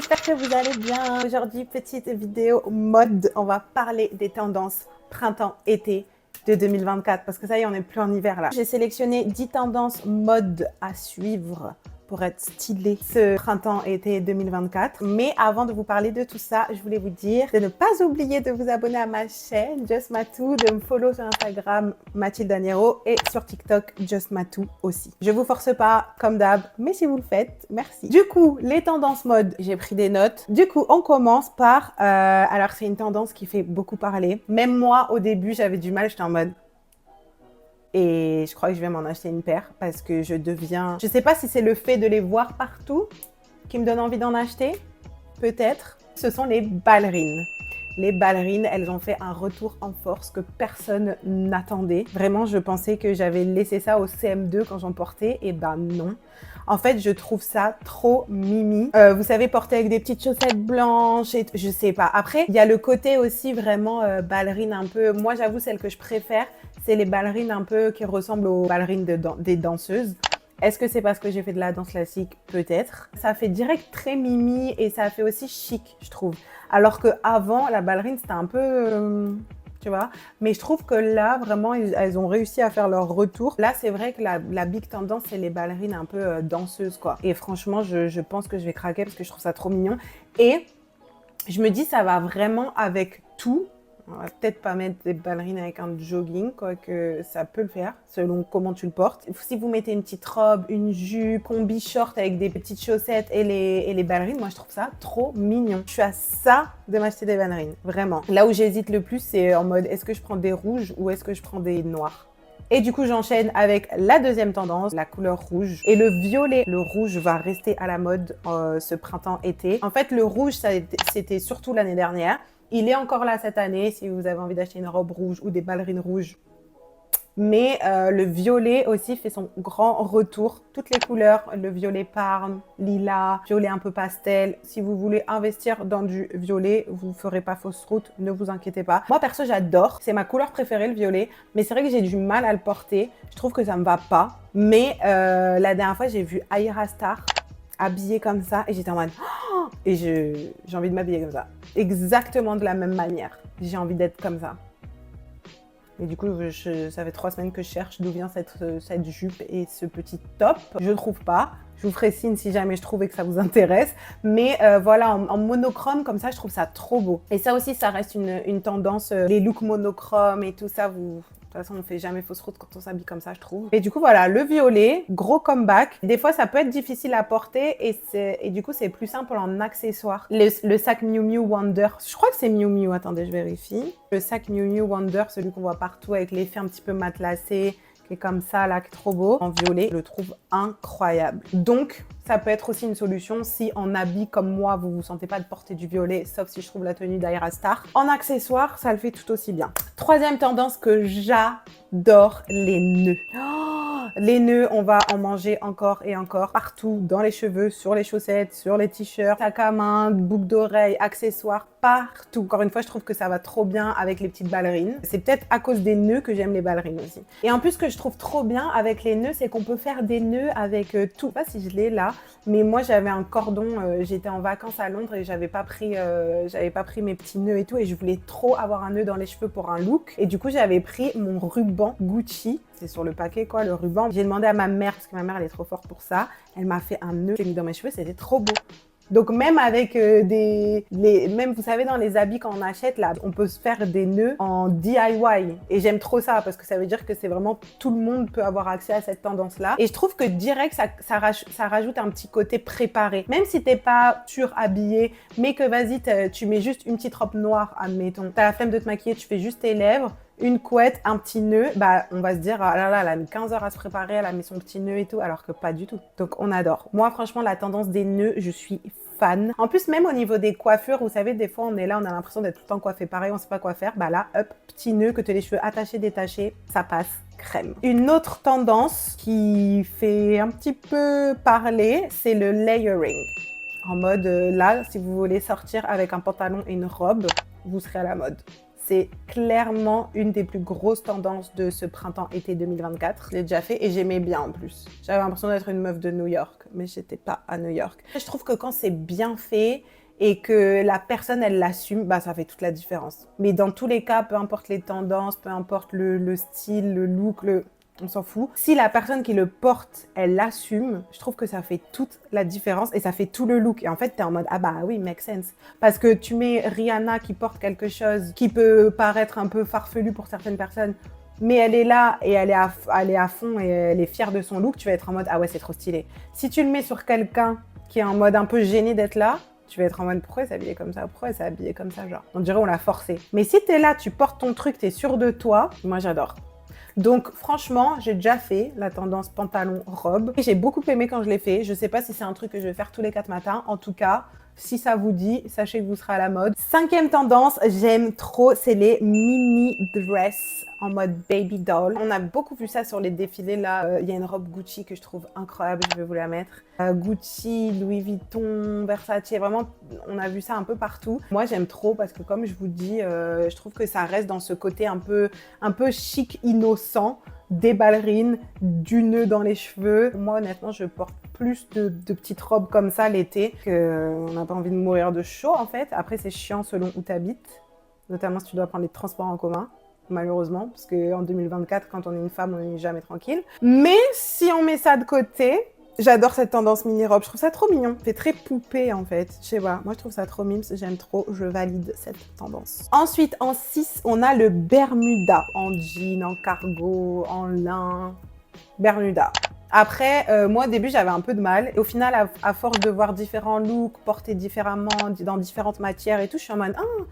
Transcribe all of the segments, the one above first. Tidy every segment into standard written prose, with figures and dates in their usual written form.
j'espère que vous allez bien. Aujourd'hui, petite vidéo mode. On va parler des tendances printemps-été de 2024 parce que ça y est, on n'est plus en hiver là. J'ai sélectionné 10 tendances mode à suivre pour être stylé ce printemps-été 2024. Mais avant de vous parler de tout ça, je voulais vous dire de ne pas oublier de vous abonner à ma chaîne Just Matou, de me follow sur Instagram Mathilde Agnero et sur TikTok Just Matou aussi. Je vous force pas comme d'hab, mais si vous le faites, merci. Du coup, les tendances mode, j'ai pris des notes. Du coup, on commence par... alors, c'est une tendance qui fait beaucoup parler. Même moi, au début, j'avais du mal, j'étais en mode... Et je crois que je vais m'en acheter une paire parce que je deviens... Je sais pas si c'est le fait de les voir partout qui me donne envie d'en acheter. Peut-être. Ce sont les ballerines. Les ballerines, elles ont fait un retour en force que personne n'attendait. Vraiment, je pensais que j'avais laissé ça au CM2 quand j'en portais. Et ben non. En fait, je trouve ça trop mimi. Vous savez, porter avec des petites chaussettes blanches et je sais pas. Après, il y a le côté aussi vraiment ballerine un peu... Moi, j'avoue, celle que je préfère, c'est les ballerines un peu qui ressemblent aux ballerines des danseuses. Est-ce que c'est parce que j'ai fait de la danse classique? Peut-être. Ça fait direct très mimi et ça fait aussi chic, je trouve. Alors qu'avant, la ballerine, c'était un peu... tu vois, mais je trouve que là, vraiment, elles ont réussi à faire leur retour. Là, c'est vrai que la big tendance, c'est les ballerines un peu danseuses, quoi. Et franchement, je pense que je vais craquer parce que je trouve ça trop mignon. Et je me dis, ça va vraiment avec tout. On va peut-être pas mettre des ballerines avec un jogging, quoique ça peut le faire, selon comment tu le portes. Si vous mettez une petite robe, une jupe, combi short avec des petites chaussettes et les ballerines, moi je trouve ça trop mignon. Je suis à ça de m'acheter des ballerines, vraiment. Là où j'hésite le plus, c'est en mode, est-ce que je prends des rouges ou est-ce que je prends des noirs? Et du coup, j'enchaîne avec la deuxième tendance, la couleur rouge. Et le violet, le rouge va rester à la mode ce printemps-été. En fait, le rouge, c'était surtout l'année dernière. Il est encore là cette année si vous avez envie d'acheter une robe rouge ou des ballerines rouges. Mais le violet aussi fait son grand retour. Toutes les couleurs, le violet parme, lilas, violet un peu pastel. Si vous voulez investir dans du violet, vous ne ferez pas fausse route, ne vous inquiétez pas. Moi, perso, j'adore. C'est ma couleur préférée, le violet. Mais c'est vrai que j'ai du mal à le porter. Je trouve que ça ne me va pas. Mais la dernière fois, j'ai vu Ayra Starr habillée comme ça et j'étais en mode oh, et j'ai envie de m'habiller comme ça, exactement de la même manière. J'ai envie d'être comme ça. Et du coup, ça fait 3 semaines que je cherche d'où vient cette jupe et ce petit top. Je ne trouve pas. Je vous ferai signe si jamais je trouve et que ça vous intéresse. Mais voilà, en monochrome, comme ça, je trouve ça trop beau. Et ça aussi, ça reste une tendance. Les looks monochromes et tout ça, de toute façon, on ne fait jamais fausse route quand on s'habille comme ça, je trouve. Et du coup, voilà, le violet, gros comeback. Des fois, ça peut être difficile à porter et du coup, c'est plus simple en accessoire. Le sac Miu Miu Wonder, je crois que c'est Miu Miu, attendez, je vérifie. Le sac Miu Miu Wonder, celui qu'on voit partout avec l'effet un petit peu matelassé, qui est comme ça, là, qui est trop beau. En violet, je le trouve incroyable. Donc, ça peut être aussi une solution si en habit comme moi, vous vous sentez pas de porter du violet, sauf si je trouve la tenue d'Ayra Starr. En accessoire, ça le fait tout aussi bien. Troisième tendance que j'adore, les nœuds. Oh, les nœuds, on va en manger encore et encore, partout, dans les cheveux, sur les chaussettes, sur les t-shirts, sac à main, boucle d'oreille, accessoires, partout. Encore une fois, je trouve que ça va trop bien avec les petites ballerines. C'est peut-être à cause des nœuds que j'aime les ballerines aussi. Et en plus, ce que je trouve trop bien avec les nœuds, c'est qu'on peut faire des nœuds avec tout. Je sais pas si je l'ai là, mais moi j'avais un cordon, j'étais en vacances à Londres et j'avais pas pris mes petits nœuds et tout et je voulais trop avoir un nœud dans les cheveux pour un look. Et du coup, j'avais pris mon ruban Gucci. C'est sur le paquet quoi, le ruban. J'ai demandé à ma mère, parce que ma mère elle est trop forte pour ça. Elle m'a fait un nœud, j'ai mis dans mes cheveux, c'était trop beau. Donc même avec même vous savez dans les habits quand on achète là, on peut se faire des nœuds en DIY et j'aime trop ça parce que ça veut dire que c'est vraiment tout le monde peut avoir accès à cette tendance là et je trouve que direct ça rajoute un petit côté préparé. Même si t'es pas surhabillé, mais que vas-y tu mets juste une petite robe noire, admettons, t'as la flemme de te maquiller, tu fais juste tes lèvres, une couette, un petit nœud, bah on va se dire ah là là, elle a mis 15 heures à se préparer, elle a mis son petit nœud et tout, alors que pas du tout. Donc on adore. Moi franchement la tendance des nœuds, je suis fan. En plus même au niveau des coiffures, vous savez des fois on est là, on a l'impression d'être tout le temps coiffé pareil, on sait pas quoi faire, bah là hop, petit nœud, que tu aies les cheveux attachés, détachés, ça passe crème. Une autre tendance qui fait un petit peu parler, c'est le layering. En mode là, si vous voulez sortir avec un pantalon et une robe, vous serez à la mode. c'est clairement une des plus grosses tendances de ce printemps-été 2024. Je l'ai déjà fait et j'aimais bien en plus. J'avais l'impression d'être une meuf de New York, mais j'étais pas à New York. Je trouve que quand c'est bien fait et que la personne, elle l'assume, bah ça fait toute la différence. Mais dans tous les cas, peu importe les tendances, peu importe le style, le look, on s'en fout. Si la personne qui le porte, elle l'assume, je trouve que ça fait toute la différence et ça fait tout le look. Et en fait, t'es en mode, ah bah oui, make sense. Parce que tu mets Rihanna qui porte quelque chose qui peut paraître un peu farfelu pour certaines personnes, mais elle est là et elle est à fond et elle est fière de son look, tu vas être en mode, ah ouais, c'est trop stylé. Si tu le mets sur quelqu'un qui est en mode un peu gêné d'être là, tu vas être en mode, pourquoi elle s'est habillée comme ça? Pourquoi elle s'est habillée comme ça? Genre, on dirait on l'a forcé. Mais si t'es là, tu portes ton truc, t'es sûr de toi, moi j'adore. Donc franchement, j'ai déjà fait la tendance pantalon-robe. J'ai beaucoup aimé quand je l'ai fait. Je sais pas si c'est un truc que je vais faire tous les 4 matins. En tout cas, si ça vous dit, sachez que vous serez à la mode. 5e tendance, j'aime trop, c'est les mini dress en mode baby doll. On a beaucoup vu ça sur les défilés là. Il y a une robe Gucci que je trouve incroyable, je vais vous la mettre. Gucci, Louis Vuitton, Versace, vraiment, on a vu ça un peu partout. Moi, j'aime trop parce que comme je vous dis, je trouve que ça reste dans ce côté un peu chic, innocent, des ballerines, du nœud dans les cheveux. Moi, honnêtement, je porte plus de petites robes comme ça l'été, qu'on n'a pas envie de mourir de chaud en fait. Après, c'est chiant selon où tu habites, notamment si tu dois prendre les transports en commun. Malheureusement, parce qu'en 2024, quand on est une femme, on n'est jamais tranquille. Mais si on met ça de côté, j'adore cette tendance mini-robe. Je trouve ça trop mignon. C'est très poupée, en fait. Je sais pas. Moi, je trouve ça trop mimes. J'aime trop. Je valide cette tendance. Ensuite, en 6, on a le Bermuda. En jean, en cargo, en lin. Bermuda. Après, moi, au début, j'avais un peu de mal. Et au final, à force de voir différents looks, portés différemment, dans différentes matières et tout, je suis en mode... Ah,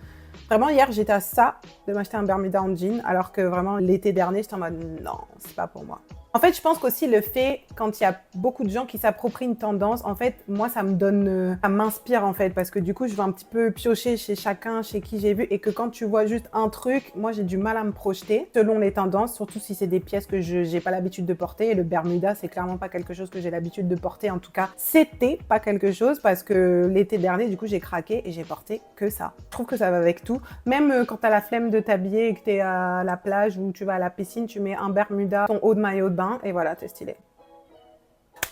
vraiment, hier, j'étais à ça de m'acheter un Bermuda en jean, alors que vraiment, l'été dernier, j'étais en mode non, c'est pas pour moi. En fait, je pense qu'aussi le fait, quand il y a beaucoup de gens qui s'approprient une tendance, en fait, moi, ça me donne, ça m'inspire en fait, parce que du coup, je vais un petit peu piocher chez chacun, chez qui j'ai vu, et que quand tu vois juste un truc, moi, j'ai du mal à me projeter selon les tendances, surtout si c'est des pièces que je n'ai pas l'habitude de porter. Et le Bermuda, c'est clairement pas quelque chose que j'ai l'habitude de porter. En tout cas, c'était pas quelque chose, parce que l'été dernier, du coup, j'ai craqué et j'ai porté que ça. Je trouve que ça va avec tout. Même quand t'as la flemme de t'habiller et que t'es à la plage ou tu vas à la piscine, tu mets un Bermuda, ton haut de maillot de bain, et voilà, t'es stylé.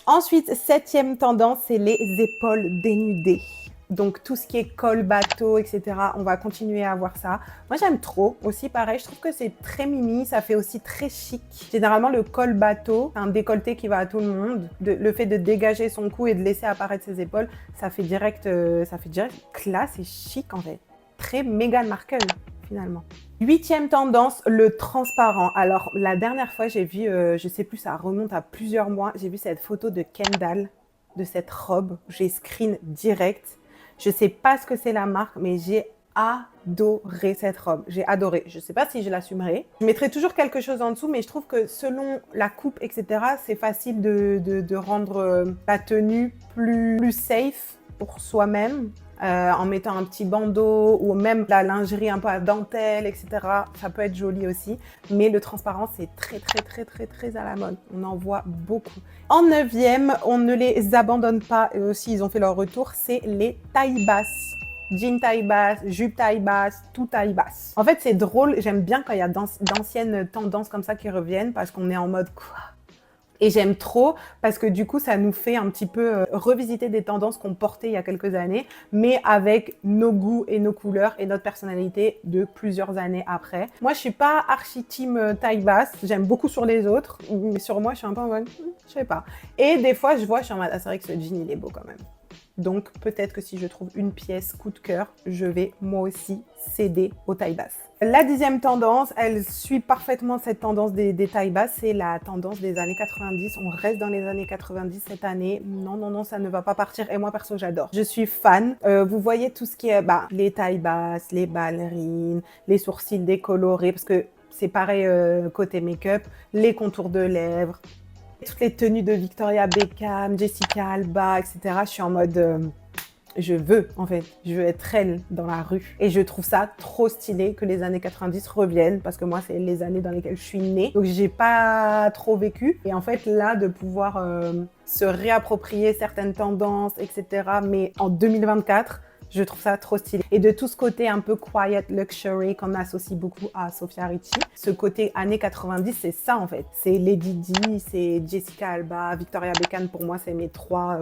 Ensuite, 7e tendance, c'est les épaules dénudées. Donc tout ce qui est col bateau, etc. On va continuer à voir ça. Moi, j'aime trop. Aussi, pareil, je trouve que c'est très mimi. Ça fait aussi très chic. Généralement, le col bateau, un décolleté qui va à tout le monde. Le fait de dégager son cou et de laisser apparaître ses épaules, ça fait direct classe et chic en fait. Très Meghan Markle finalement. 8e tendance, le transparent. Alors, la dernière fois, j'ai vu, je sais plus, ça remonte à plusieurs mois, j'ai vu cette photo de Kendall, de cette robe. J'ai screen direct. Je sais pas ce que c'est la marque, mais j'ai adoré cette robe. J'ai adoré. Je sais pas si je l'assumerai. Je mettrai toujours quelque chose en dessous, mais je trouve que selon la coupe, etc., c'est facile de rendre la tenue plus safe pour soi-même. En mettant un petit bandeau ou même la lingerie un peu à dentelle, etc. Ça peut être joli aussi. Mais le transparent, c'est très à la mode. On en voit beaucoup. En 9e, on ne les abandonne pas. Eux aussi, ils ont fait leur retour. C'est les tailles basses. Jean taille basse, jupe taille basse, tout taille basse. En fait, c'est drôle. J'aime bien quand il y a d'anciennes tendances comme ça qui reviennent parce qu'on est en mode quoi. Et j'aime trop parce que du coup, ça nous fait un petit peu revisiter des tendances qu'on portait il y a quelques années, mais avec nos goûts et nos couleurs et notre personnalité de plusieurs années après. Moi, je suis pas archi team taille basse. J'aime beaucoup sur les autres, mais sur moi, je suis un peu en mode, je sais pas. Et des fois, je suis en mode, ah, c'est vrai que ce jean, il est beau quand même. Donc, peut-être que si je trouve une pièce coup de cœur, je vais moi aussi céder aux tailles basses. La 10e tendance, elle suit parfaitement cette tendance des tailles basses, c'est la tendance des années 90. On reste dans les années 90 cette année. Non, ça ne va pas partir. Et moi, perso, j'adore. Je suis fan. Vous voyez tout ce qui est les tailles basses, les ballerines, les sourcils décolorés, parce que c'est pareil côté make-up, les contours de lèvres. Toutes les tenues de Victoria Beckham, Jessica Alba, etc. Je suis en mode, je veux être elle dans la rue. Et je trouve ça trop stylé que les années 90 reviennent parce que moi, c'est les années dans lesquelles je suis née. Donc, j'ai pas trop vécu. Et en fait, là, de pouvoir se réapproprier certaines tendances, etc. Mais en 2024, Je trouve ça trop stylé. Et de tout ce côté un peu quiet luxury qu'on associe beaucoup à Sofia Richie, ce côté années 90, c'est ça en fait. C'est Lady Di, c'est Jessica Alba, Victoria Beckham, pour moi c'est mes trois...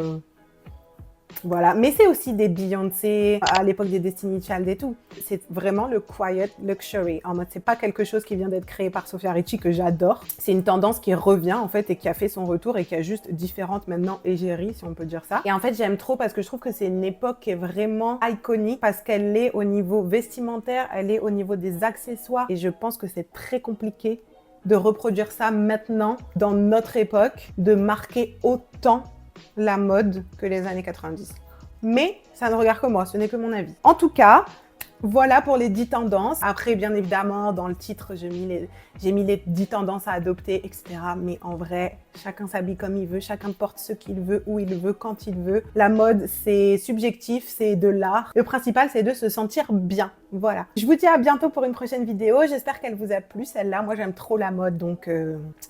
Voilà, mais c'est aussi des Beyoncé à l'époque des Destiny Child et tout. C'est vraiment le quiet luxury. En mode, c'est pas quelque chose qui vient d'être créé par Sofia Richie que j'adore. C'est une tendance qui revient en fait et qui a fait son retour et qui a juste différentes maintenant égéries, si on peut dire ça. Et en fait, j'aime trop parce que je trouve que c'est une époque qui est vraiment iconique parce qu'elle est au niveau vestimentaire, elle est au niveau des accessoires et je pense que c'est très compliqué de reproduire ça maintenant dans notre époque, de marquer autant la mode que les années 90. Mais ça ne regarde que moi, ce n'est que mon avis. En tout cas, voilà pour les 10 tendances. Après, bien évidemment, dans le titre, j'ai mis les 10 tendances à adopter, etc. Mais en vrai, chacun s'habille comme il veut, chacun porte ce qu'il veut, où il veut, quand il veut. La mode, c'est subjectif, c'est de l'art. Le principal, c'est de se sentir bien. Voilà. Je vous dis à bientôt pour une prochaine vidéo. J'espère qu'elle vous a plu, celle-là. Moi, j'aime trop la mode, donc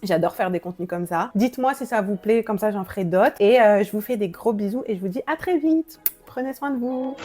j'adore faire des contenus comme ça. Dites-moi si ça vous plaît, comme ça, j'en ferai d'autres. Et je vous fais des gros bisous et je vous dis à très vite. Prenez soin de vous.